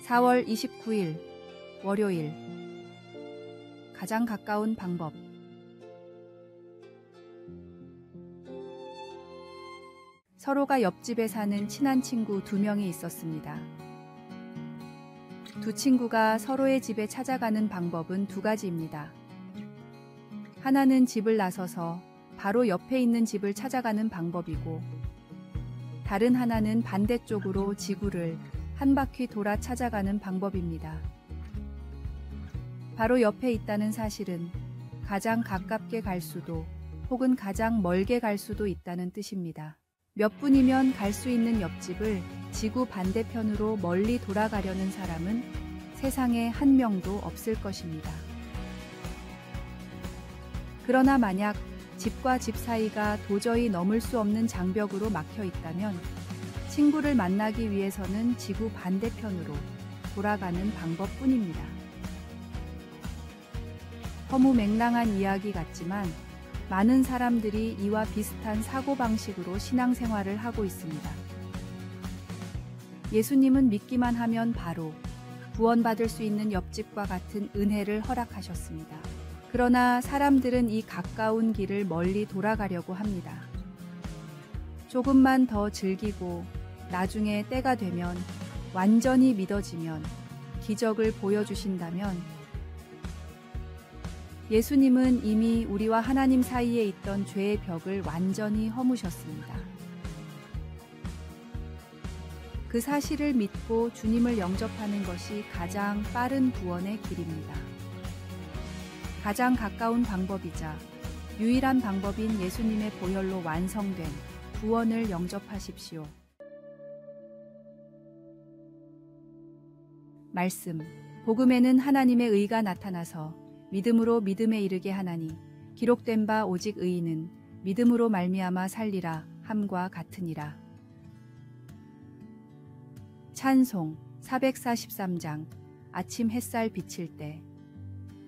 (4월 29일) 월요일. 가장 가까운 방법. 서로가 옆집에 사는 친한 친구 2명이 있었습니다. 두 친구가 서로의 집에 찾아가는 방법은 2가지입니다. 하나는 집을 나서서 바로 옆에 있는 집을 찾아가는 방법이고, 다른 하나는 반대쪽으로 지구를 한 바퀴 돌아 찾아가는 방법입니다. 바로 옆에 있다는 사실은 가장 가깝게 갈 수도 혹은 가장 멀게 갈 수도 있다는 뜻입니다. 몇 분이면 갈 수 있는 옆집을 지구 반대편으로 멀리 돌아가려는 사람은 세상에 한 명도 없을 것입니다. 그러나 만약 집과 집 사이가 도저히 넘을 수 없는 장벽으로 막혀 있다면 친구를 만나기 위해서는 지구 반대편으로 돌아가는 방법뿐입니다. 허무맹랑한 이야기 같지만 많은 사람들이 이와 비슷한 사고방식으로 신앙생활을 하고 있습니다. 예수님은 믿기만 하면 바로 구원받을 수 있는 옆집과 같은 은혜를 허락하셨습니다. 그러나 사람들은 이 가까운 길을 멀리 돌아가려고 합니다. 조금만 더 즐기고 나중에 때가 되면, 완전히 믿어지면, 기적을 보여주신다면, 예수님은 이미 우리와 하나님 사이에 있던 죄의 벽을 완전히 허무셨습니다. 그 사실을 믿고 주님을 영접하는 것이 가장 빠른 구원의 길입니다. 가장 가까운 방법이자 유일한 방법인 예수님의 보혈로 완성된 구원을 영접하십시오. 말씀. 복음에는 하나님의 의가 나타나서 믿음으로 믿음에 이르게 하나니 기록된 바 오직 의인은 믿음으로 말미암아 살리라 함과 같으니라. 찬송 443장. 아침 햇살 비칠 때.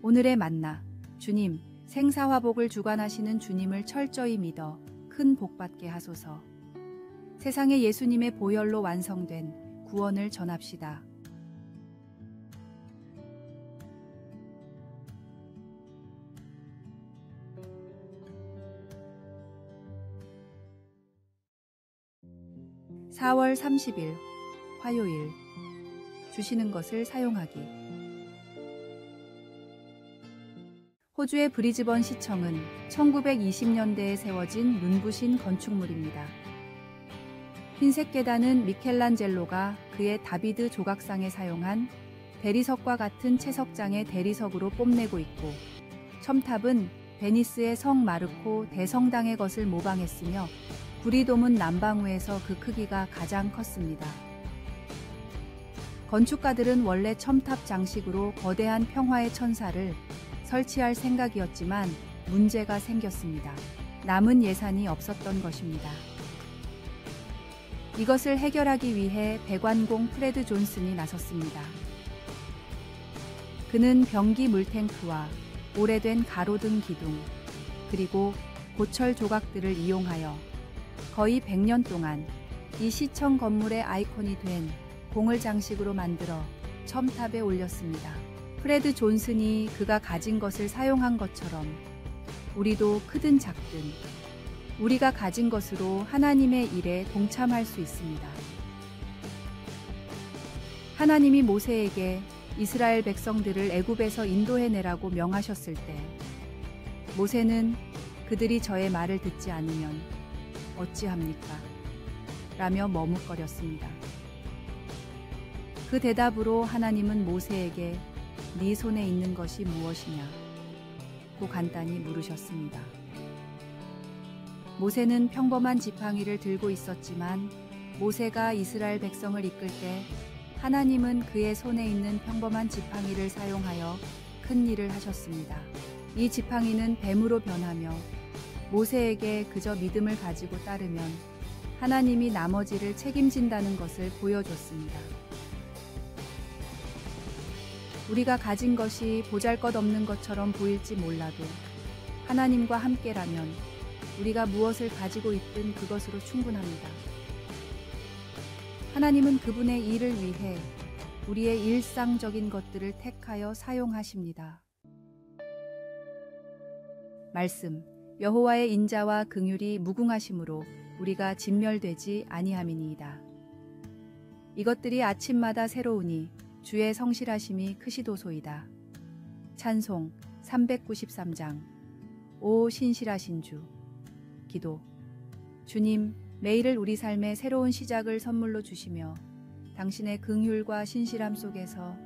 오늘의 만나. 주님, 생사화복을 주관하시는 주님을 철저히 믿어 큰 복받게 하소서. 세상에 예수님의 보혈로 완성된 구원을 전합시다. (4월 30일) 화요일. 주시는 것을 사용하기. 호주의 브리즈번 시청은 1920년대에 세워진 눈부신 건축물입니다. 흰색 계단은 미켈란젤로가 그의 다비드 조각상에 사용한 대리석과 같은 채석장의 대리석으로 뽐내고 있고, 첨탑은 베니스의 성 마르코 대성당의 것을 모방했으며 구리도문 남방우에서 그 크기가 가장 컸습니다. 건축가들은 원래 첨탑 장식으로 거대한 평화의 천사를 설치할 생각이었지만 문제가 생겼습니다. 남은 예산이 없었던 것입니다. 이것을 해결하기 위해 배관공 프레드 존슨이 나섰습니다. 그는 변기 물탱크와 오래된 가로등 기둥, 그리고 고철 조각들을 이용하여 거의 100년 동안 이 시청 건물의 아이콘이 된 공을 장식으로 만들어 첨탑에 올렸습니다. 프레드 존슨이 그가 가진 것을 사용한 것처럼 우리도 크든 작든 우리가 가진 것으로 하나님의 일에 동참할 수 있습니다. 하나님이 모세에게 이스라엘 백성들을 애굽에서 인도해내라고 명하셨을 때 모세는 그들이 저의 말을 듣지 않으면 어찌합니까? 라며 머뭇거렸습니다. 그 대답으로 하나님은 모세에게 네 손에 있는 것이 무엇이냐? 고 간단히 물으셨습니다. 모세는 평범한 지팡이를 들고 있었지만 모세가 이스라엘 백성을 이끌 때 하나님은 그의 손에 있는 평범한 지팡이를 사용하여 큰 일을 하셨습니다. 이 지팡이는 뱀으로 변하며 모세에게 그저 믿음을 가지고 따르면 하나님이 나머지를 책임진다는 것을 보여줬습니다. 우리가 가진 것이 보잘것없는 것처럼 보일지 몰라도 하나님과 함께라면 우리가 무엇을 가지고 있든 그것으로 충분합니다. 하나님은 그분의 일을 위해 우리의 일상적인 것들을 택하여 사용하십니다. 말씀, 여호와의 인자와 긍휼이 무궁하심으로 우리가 진멸되지 아니함이니이다. 이것들이 아침마다 새로우니 주의 성실하심이 크시도소이다. 찬송 393장. 오 신실하신 주. 기도. 주님, 매일을 우리 삶의 새로운 시작을 선물로 주시며 당신의 긍휼과 신실함 속에서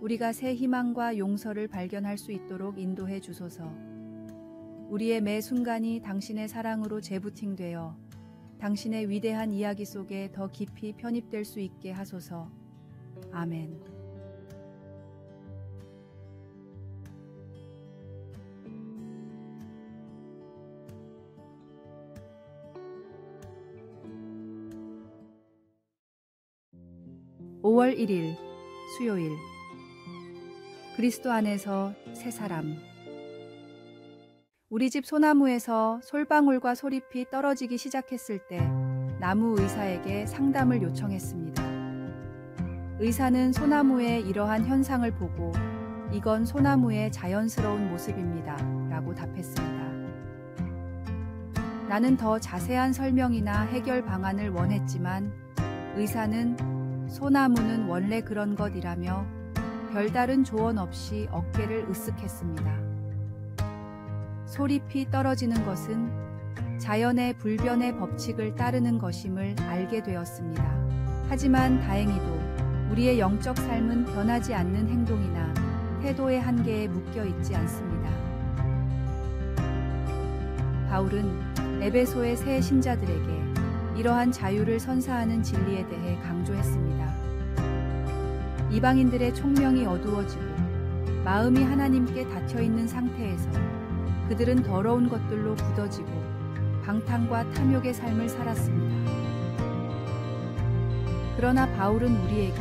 우리가 새 희망과 용서를 발견할 수 있도록 인도해 주소서. 우리의 매 순간이 당신의 사랑으로 재부팅되어 당신의 위대한 이야기 속에 더 깊이 편입될 수 있게 하소서. 아멘. (5월 1일) 수요일. 그리스도 안에서 새 사람. 우리 집 소나무에서 솔방울과 소잎이 떨어지기 시작했을 때 나무 의사에게 상담을 요청했습니다. 의사는 소나무의 이러한 현상을 보고 이건 소나무의 자연스러운 모습입니다 라고 답했습니다. 나는 더 자세한 설명이나 해결 방안을 원했지만 의사는 소나무는 원래 그런 것이라며 별다른 조언 없이 어깨를 으쓱했습니다. 소립이 떨어지는 것은 자연의 불변의 법칙을 따르는 것임을 알게 되었습니다. 하지만 다행히도 우리의 영적 삶은 변하지 않는 행동이나 태도의 한계에 묶여 있지 않습니다. 바울은 에베소의 새 신자들에게 이러한 자유를 선사하는 진리에 대해 강조했습니다. 이방인들의 총명이 어두워지고 마음이 하나님께 닫혀있는 상태에서 그들은 더러운 것들로 굳어지고 방탕과 탐욕의 삶을 살았습니다. 그러나 바울은 우리에게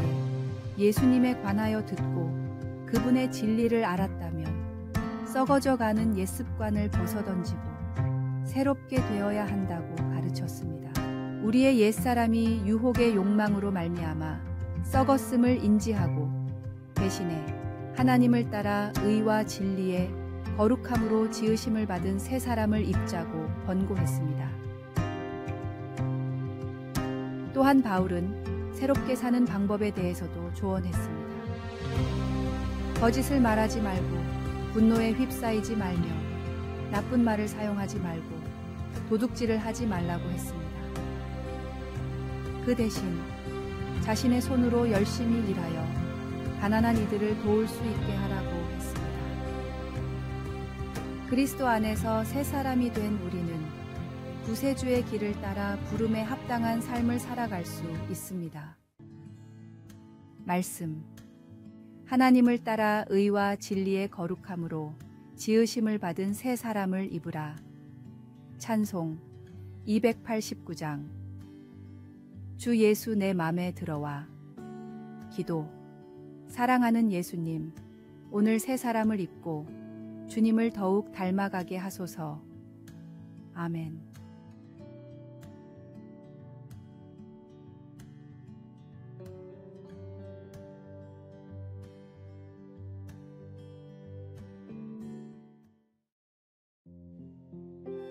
예수님에 관하여 듣고 그분의 진리를 알았다면 썩어져가는 옛 습관을 벗어던지고 새롭게 되어야 한다고 가르쳤습니다. 우리의 옛사람이 유혹의 욕망으로 말미암아 썩었음을 인지하고 대신에 하나님을 따라 의와 진리의 거룩함으로 지으심을 받은 새 사람을 입자고 권고했습니다. 또한 바울은 새롭게 사는 방법에 대해서도 조언했습니다. 거짓을 말하지 말고 분노에 휩싸이지 말며 나쁜 말을 사용하지 말고 도둑질을 하지 말라고 했습니다. 그 대신 자신의 손으로 열심히 일하여 가난한 이들을 도울 수 있게 하라고 했습니다. 그리스도 안에서 새 사람이 된 우리는 구세주의 길을 따라 부름에 합당한 삶을 살아갈 수 있습니다. 말씀. 하나님을 따라 의와 진리의 거룩함으로 지으심을 받은 새 사람을 입으라. 찬송 289장. 주 예수 내 맘에 들어와. 기도. 사랑하는 예수님, 오늘 새 사람을 입고 주님을 더욱 닮아가게 하소서. 아멘.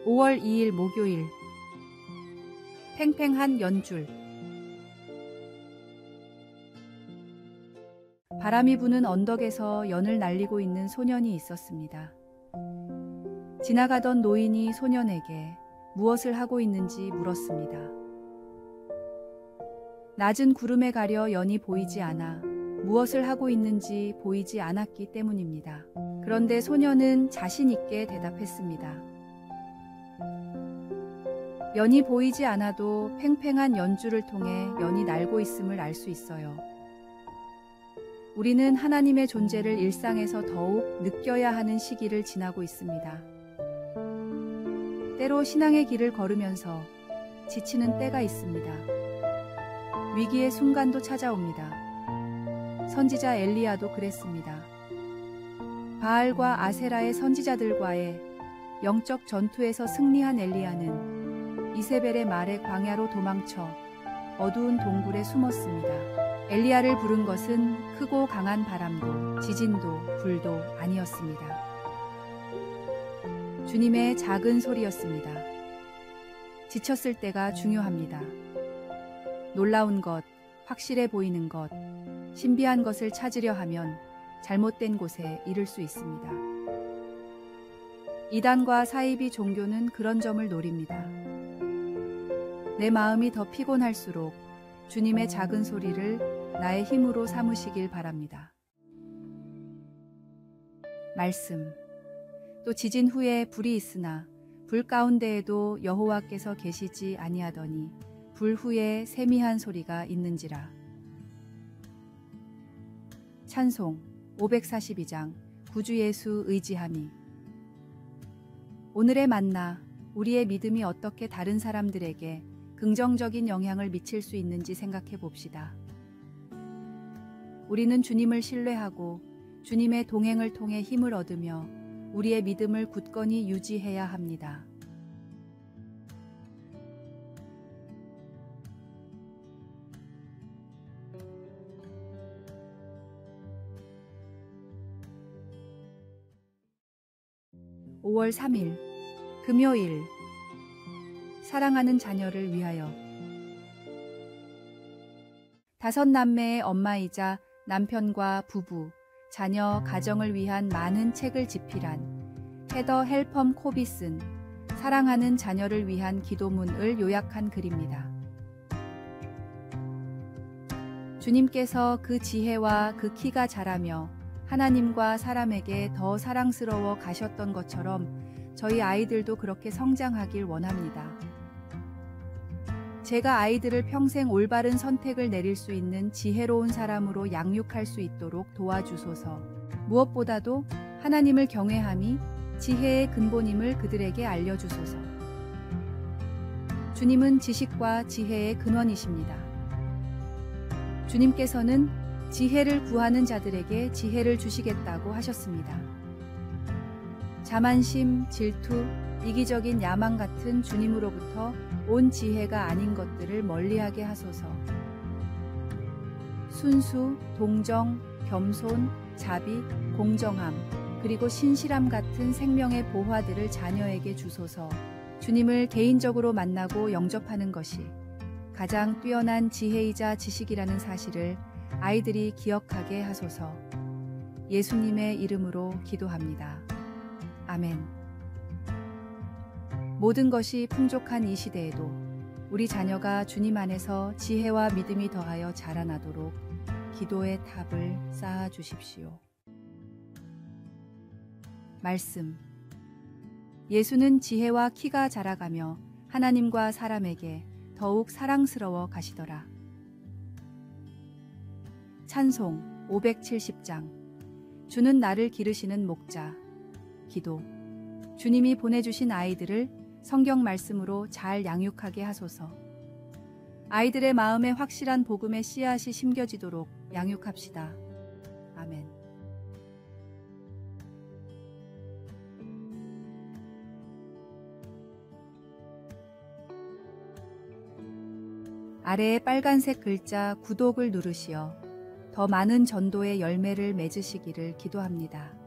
(5월 2일) 목요일. 팽팽한 연줄. 바람이 부는 언덕에서 연을 날리고 있는 소년이 있었습니다. 지나가던 노인이 소년에게 무엇을 하고 있는지 물었습니다. 낮은 구름에 가려 연이 보이지 않아 무엇을 하고 있는지 보이지 않았기 때문입니다. 그런데 소년은 자신 있게 대답했습니다. 연이 보이지 않아도 팽팽한 연줄을 통해 연이 날고 있음을 알 수 있어요. 우리는 하나님의 존재를 일상에서 더욱 느껴야 하는 시기를 지나고 있습니다. 때로 신앙의 길을 걸으면서 지치는 때가 있습니다. 위기의 순간도 찾아옵니다. 선지자 엘리야도 그랬습니다. 바알과 아세라의 선지자들과의 영적 전투에서 승리한 엘리야는 이세벨의 말에 광야로 도망쳐 어두운 동굴에 숨었습니다. 엘리야를 부른 것은 크고 강한 바람도 지진도 불도 아니었습니다. 주님의 작은 소리였습니다. 지쳤을 때가 중요합니다. 놀라운 것, 확실해 보이는 것, 신비한 것을 찾으려 하면 잘못된 곳에 이를 수 있습니다. 이단과 사이비 종교는 그런 점을 노립니다. 내 마음이 더 피곤할수록 주님의 작은 소리를 나의 힘으로 삼으시길 바랍니다. 말씀. 또 지진 후에 불이 있으나 불 가운데에도 여호와께서 계시지 아니하더니 불 후에 세미한 소리가 있는지라. 찬송 542장 구주 예수 의지함이. 오늘의 만나, 우리의 믿음이 어떻게 다른 사람들에게 긍정적인 영향을 미칠 수 있는지 생각해 봅시다. 우리는 주님을 신뢰하고 주님의 동행을 통해 힘을 얻으며 우리의 믿음을 굳건히 유지해야 합니다. (5월 3일) 금요일. 사랑하는 자녀를 위하여. 5남매의 엄마이자 남편과 부부, 자녀, 가정을 위한 많은 책을 집필한 헤더 헬펌 콥이 쓴 사랑하는 자녀를 위한 기도문을 요약한 글입니다. 주님께서 그 지혜와 그 키가 자라며 하나님과 사람에게 더 사랑스러워 가셨던 것처럼 저희 아이들도 그렇게 성장하길 원합니다. 제가 아이들을 평생 올바른 선택을 내릴 수 있는 지혜로운 사람으로 양육할 수 있도록 도와주소서. 무엇보다도 하나님을 경외함이 지혜의 근본임을 그들에게 알려주소서. 주님은 지식과 지혜의 근원이십니다. 주님께서는 지혜를 구하는 자들에게 지혜를 주시겠다고 하셨습니다. 자만심, 질투, 이기적인 야망 같은 주님으로부터 온 지혜가 아닌 것들을 멀리하게 하소서. 순수, 동정, 겸손, 자비, 공정함, 그리고 신실함 같은 생명의 보화들을 자녀에게 주소서. 주님을 개인적으로 만나고 영접하는 것이 가장 뛰어난 지혜이자 지식이라는 사실을 아이들이 기억하게 하소서. 예수님의 이름으로 기도합니다. 아멘. 모든 것이 풍족한 이 시대에도 우리 자녀가 주님 안에서 지혜와 믿음이 더하여 자라나도록 기도의 탑을 쌓아 주십시오. 말씀. 예수는 지혜와 키가 자라가며 하나님과 사람에게 더욱 사랑스러워 가시더라. 찬송 570장. 주는 나를 기르시는 목자. 기도. 주님이 보내주신 아이들을 성경 말씀으로 잘 양육하게 하소서. 아이들의 마음에 확실한 복음의 씨앗이 심겨지도록 양육합시다. 아멘. 아래에 빨간색 글자 구독을 누르시어 더 많은 전도의 열매를 맺으시기를 기도합니다.